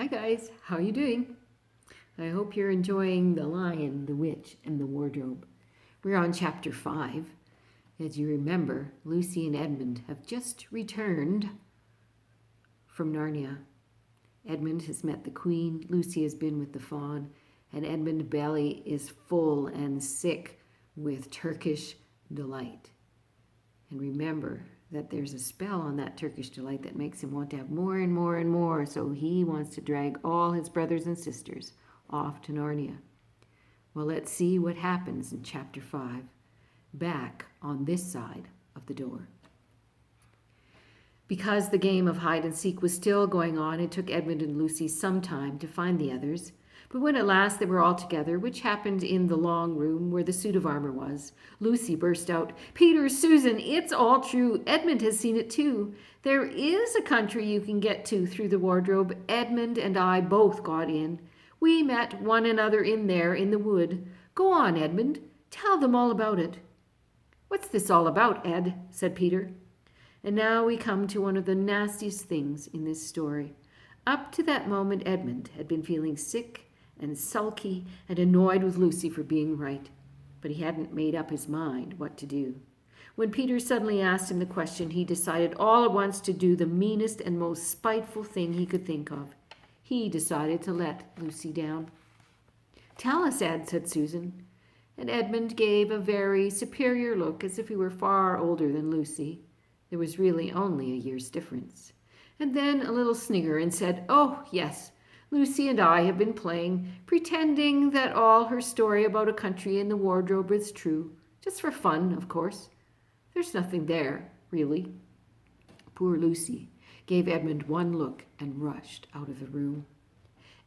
Hi guys, how are you doing? I hope you're enjoying The Lion, the Witch, and the Wardrobe. We're on chapter 5. As you remember, Lucy and Edmund have just returned from Narnia. Edmund has met the Queen, Lucy has been with the Fawn, and Edmund's belly is full and sick with Turkish delight. And remember that there's a spell on that Turkish delight that makes him want to have more and more and more, so he wants to drag all his brothers and sisters off to Narnia. Well, let's see what happens in chapter 5, back on this side of the door. Because the game of hide and seek was still going on, it took Edmund and Lucy some time to find the others. But when at last they were all together, which happened in the long room where the suit of armor was, Lucy burst out, "Peter, Susan, it's all true. Edmund has seen it too. There is a country you can get to through the wardrobe. Edmund and I both got in. We met one another in there in the wood. Go on, Edmund. Tell them all about it." "What's this all about, Ed?" said Peter. And now we come to one of the nastiest things in this story. Up to that moment, Edmund had been feeling sick and sulky and annoyed with Lucy for being right, but he hadn't made up his mind what to do. When Peter suddenly asked him the question, he decided all at once to do the meanest and most spiteful thing he could think of. He decided to let Lucy down. "Tell us, Ed," said Susan. And Edmund gave a very superior look, as if he were far older than Lucy. There was really only a year's difference. And then a little snigger and said, "Oh, yes, Lucy and I have been playing, pretending that all her story about a country in the wardrobe is true. Just for fun, of course. There's nothing there, really." Poor Lucy gave Edmund one look and rushed out of the room.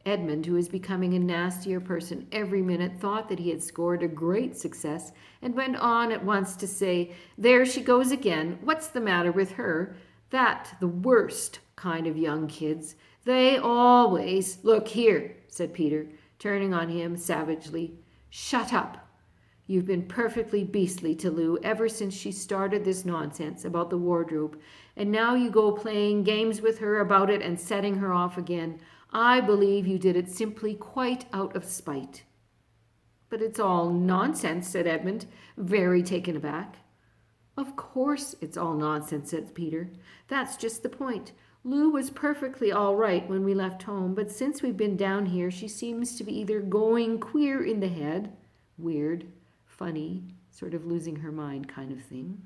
Edmund, who was becoming a nastier person every minute, thought that he had scored a great success and went on at once to say, "There she goes again. What's the matter with her? That the worst kind of young kids. They always—" "Look here," said Peter, turning on him savagely. "Shut up. You've been perfectly beastly to Lou ever since she started this nonsense about the wardrobe, and now you go playing games with her about it and setting her off again. I believe you did it simply quite out of spite." "But it's all nonsense," said Edmund, very taken aback. "Of course it's all nonsense," said Peter. "That's just the point. Lou was perfectly all right when we left home, but since we've been down here, she seems to be either going queer in the head, weird, funny, sort of losing her mind kind of thing,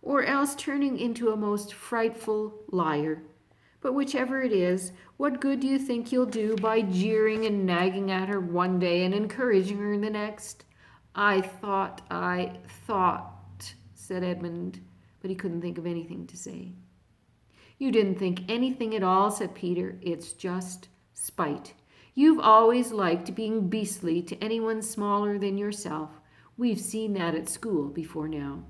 or else turning into a most frightful liar. But whichever it is, what good do you think you'll do by jeering and nagging at her one day and encouraging her the next?" I thought, said Edmund, but he couldn't think of anything to say. "You didn't think anything at all," said Peter. "It's just spite. You've always liked being beastly to anyone smaller than yourself. We've seen that at school before now."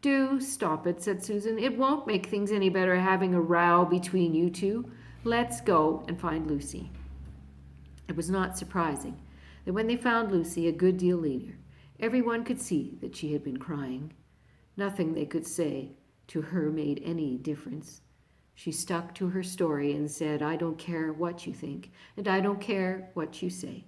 "Do stop it," said Susan. "It won't make things any better having a row between you two. Let's go and find Lucy." It was not surprising that when they found Lucy a good deal later, everyone could see that she had been crying. Nothing they could say to her made any difference. She stuck to her story and said, "I don't care what you think, and I don't care what you say.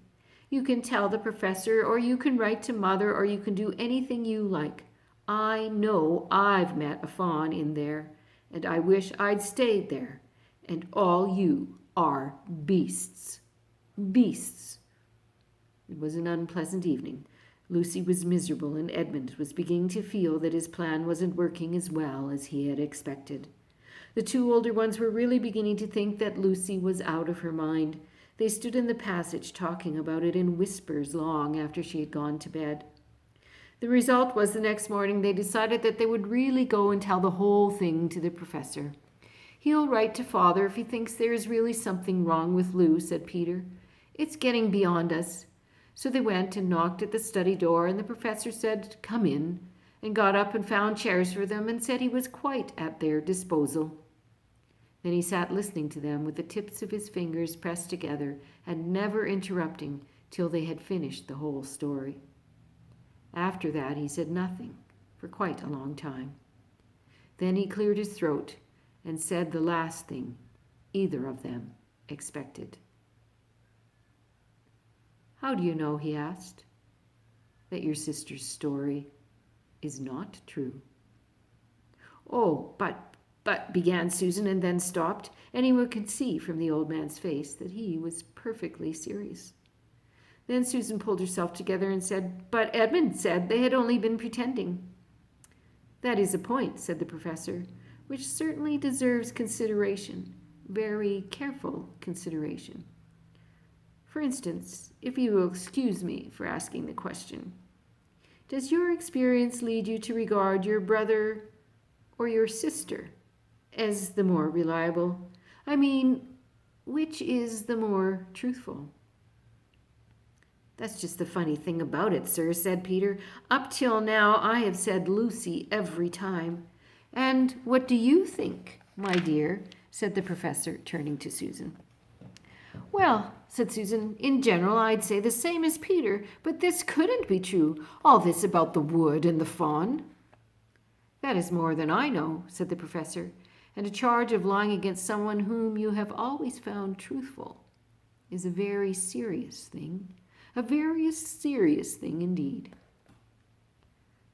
You can tell the professor, or you can write to Mother, or you can do anything you like. I know I've met a fawn in there, and I wish I'd stayed there. And all you are beasts. Beasts." It was an unpleasant evening. Lucy was miserable, and Edmund was beginning to feel that his plan wasn't working as well as he had expected. The two older ones were really beginning to think that Lucy was out of her mind. They stood in the passage talking about it in whispers long after she had gone to bed. The result was the next morning they decided that they would really go and tell the whole thing to the professor. "He'll write to Father if he thinks there is really something wrong with Lou," said Peter. "It's getting beyond us." So they went and knocked at the study door, and the professor said, "Come in," and got up and found chairs for them and said he was quite at their disposal. Then he sat listening to them with the tips of his fingers pressed together and never interrupting till they had finished the whole story. After that he said nothing for quite a long time. Then he cleared his throat and said the last thing either of them expected. "How do you know," he asked, "that your sister's story is not true?" "Oh, but," began Susan, and then stopped. Anyone could see from the old man's face that he was perfectly serious. Then Susan pulled herself together and said, "But Edmund said they had only been pretending." "That is a point," said the professor, "which certainly deserves consideration, very careful consideration. For instance, if you will excuse me for asking the question, does your experience lead you to regard your brother or your sister as the more reliable? I mean, which is the more truthful?" "That's just the funny thing about it, sir," said Peter. "Up till now I have said Lucy every time." "And what do you think, my dear?" said the professor, turning to Susan. "Well," said Susan, "in general I'd say the same as Peter, but this couldn't be true, all this about the wood and the fawn." "That is more than I know," said the professor, "and a charge of lying against someone whom you have always found truthful is a very serious thing. A very serious thing indeed."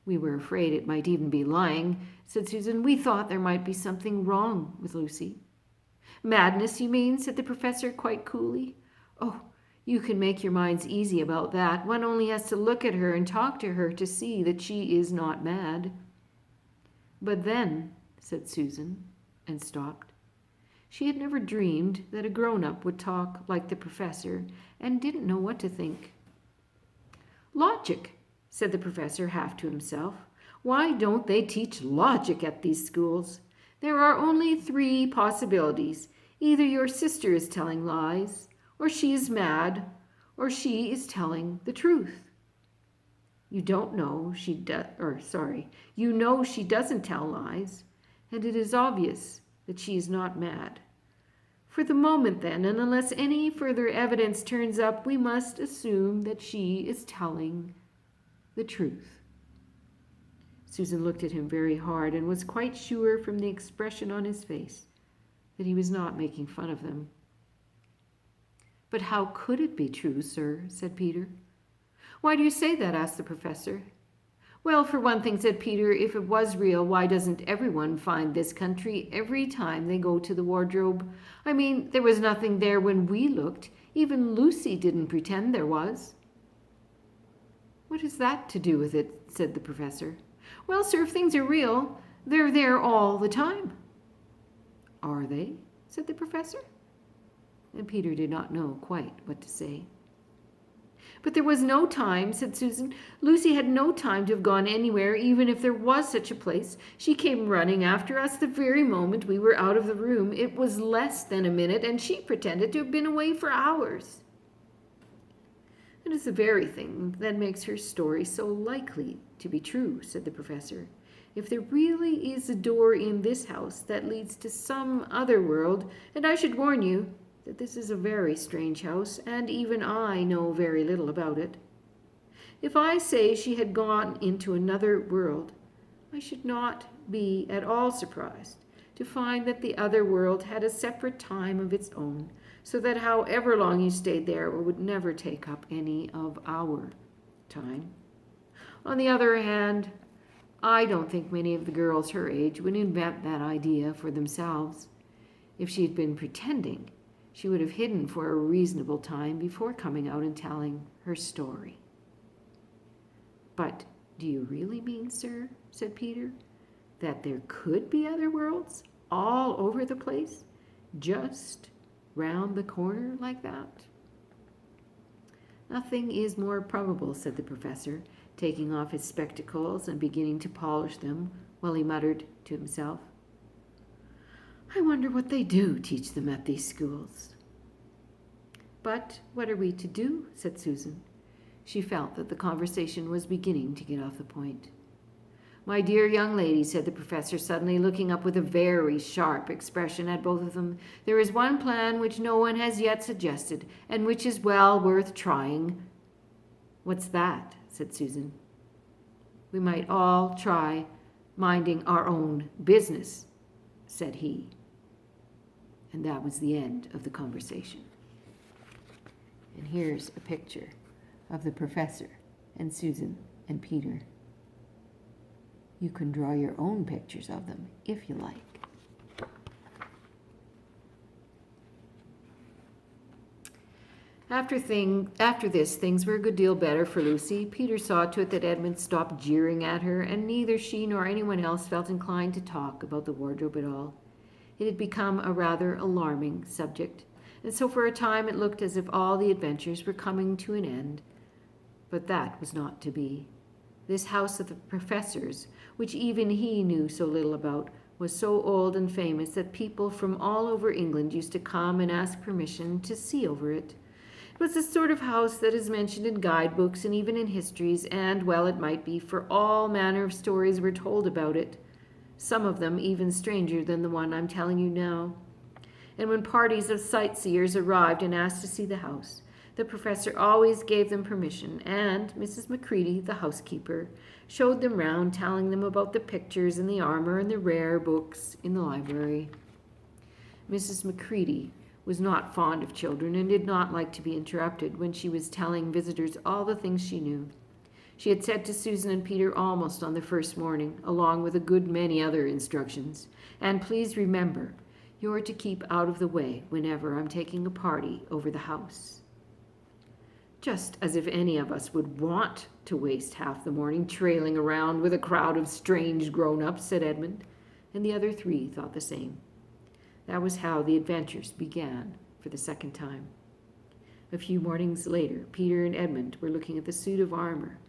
"We were afraid it might even be lying," said Susan. "We thought there might be something wrong with Lucy." "Madness, you mean?" said the professor quite coolly. "Oh, you can make your minds easy about that. One only has to look at her and talk to her to see that she is not mad." "But then," said Susan, and stopped. She had never dreamed that a grown-up would talk like the professor and didn't know what to think. "Logic," said the professor half to himself. "Why don't they teach logic at these schools? There are only 3 possibilities. Either your sister is telling lies, or she is mad, or she is telling the truth. You don't know you know she doesn't tell lies, and it is obvious that she is not mad. For the moment then, and unless any further evidence turns up, we must assume that she is telling the truth." Susan looked at him very hard and was quite sure from the expression on his face that he was not making fun of them. "But how could it be true, sir?" said Peter. "Why do you say that?" asked the professor. "Well, for one thing," said Peter, "if it was real, why doesn't everyone find this country every time they go to the wardrobe? I mean, there was nothing there when we looked. Even Lucy didn't pretend there was." "What has that to do with it?" said the professor. "Well, sir, if things are real, they're there all the time." "Are they?" said the professor. And Peter did not know quite what to say. "But there was no time," said Susan. "Lucy had no time to have gone anywhere, even if there was such a place. She came running after us the very moment we were out of the room. It was less than a minute, and she pretended to have been away for hours." "It is the very thing that makes her story so likely to be true," said the professor. "If there really is a door in this house that leads to some other world, and I should warn you that this is a very strange house, and even I know very little about it. If I say she had gone into another world, I should not be at all surprised to find that the other world had a separate time of its own, so that however long you stayed there, it would never take up any of our time. On the other hand, I don't think many of the girls her age would invent that idea for themselves. If she had been pretending, she would have hidden for a reasonable time before coming out and telling her story." "But do you really mean, sir," said Peter, "that there could be other worlds all over the place, just round the corner like that?" "Nothing is more probable," said the professor, taking off his spectacles and beginning to polish them while he muttered to himself, "I wonder what they do teach them at these schools." "But what are we to do?" said Susan. She felt that the conversation was beginning to get off the point. "My dear young lady," said the professor, suddenly looking up with a very sharp expression at both of them, "there is one plan which no one has yet suggested, and which is well worth trying." "What's that?" said Susan. "We might all try minding our own business," said he. And that was the end of the conversation. And here's a picture of the professor and Susan and Peter. You can draw your own pictures of them if you like. After this, things were a good deal better for Lucy. Peter saw to it that Edmund stopped jeering at her, and neither she nor anyone else felt inclined to talk about the wardrobe at all. It had become a rather alarming subject, and so for a time it looked as if all the adventures were coming to an end. But that was not to be. This house of the professors, which even he knew so little about, was so old and famous that people from all over England used to come and ask permission to see over it. It was the sort of house that is mentioned in guidebooks and even in histories, and well it might be, for all manner of stories were told about it, some of them even stranger than the one I'm telling you now. And when parties of sightseers arrived and asked to see the house, the professor always gave them permission, and Mrs. Macready, the housekeeper, showed them round, telling them about the pictures and the armor and the rare books in the library. Mrs. Macready was not fond of children and did not like to be interrupted when she was telling visitors all the things she knew. She had said to Susan and Peter almost on the first morning, along with a good many other instructions, and please remember, you're to keep out of the way whenever I'm taking a party over the house. Just as if any of us would want to waste half the morning trailing around with a crowd of strange grown-ups, said Edmund, and the other three thought the same. That was how the adventures began for the second time. A few mornings later, Peter and Edmund were looking at the suit of armor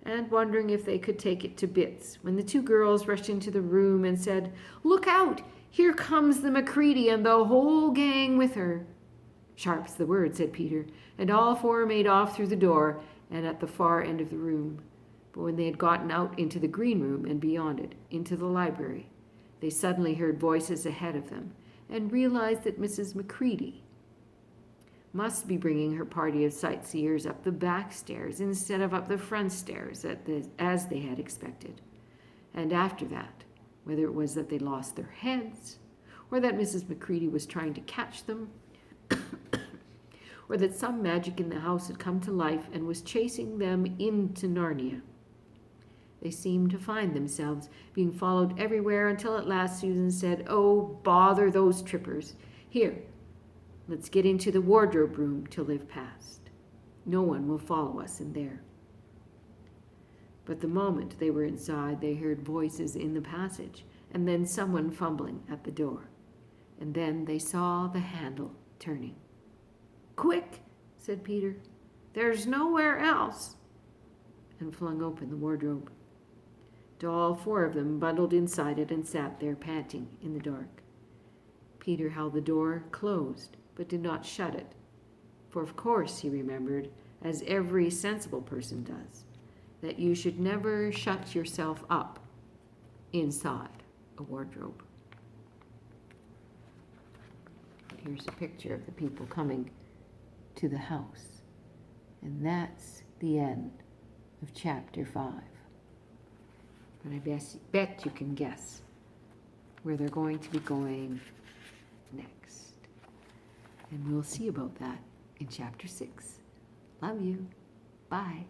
and wondering if they could take it to bits, when the two girls rushed into the room and said, "Look out! Here comes the Macready and the whole gang with her." "Sharp's the word," said Peter, and all four made off through the door and at the far end of the room. But when they had gotten out into the green room and beyond it, into the library, they suddenly heard voices ahead of them and realized that Mrs. Macready must be bringing her party of sightseers up the back stairs instead of up the front stairs as they had expected. And after that, whether it was that they lost their heads, or that Mrs. Macready was trying to catch them, or that some magic in the house had come to life and was chasing them into Narnia, they seemed to find themselves being followed everywhere until at last Susan said, "Oh, bother those trippers. Here, let's get into the wardrobe room till they've passed. No one will follow us in there." But the moment they were inside, they heard voices in the passage, and then someone fumbling at the door. And then they saw the handle turning. "Quick," said Peter. "There's nowhere else," and flung open the wardrobe. All four of them bundled inside it and sat there panting in the dark. Peter held the door closed, but did not shut it. For of course he remembered, as every sensible person does, that you should never shut yourself up inside a wardrobe. Here's a picture of the people coming to the house. And that's the end of chapter 5. But I bet you can guess where they're going to be going next. And we'll see about that in chapter 6. Love you. Bye.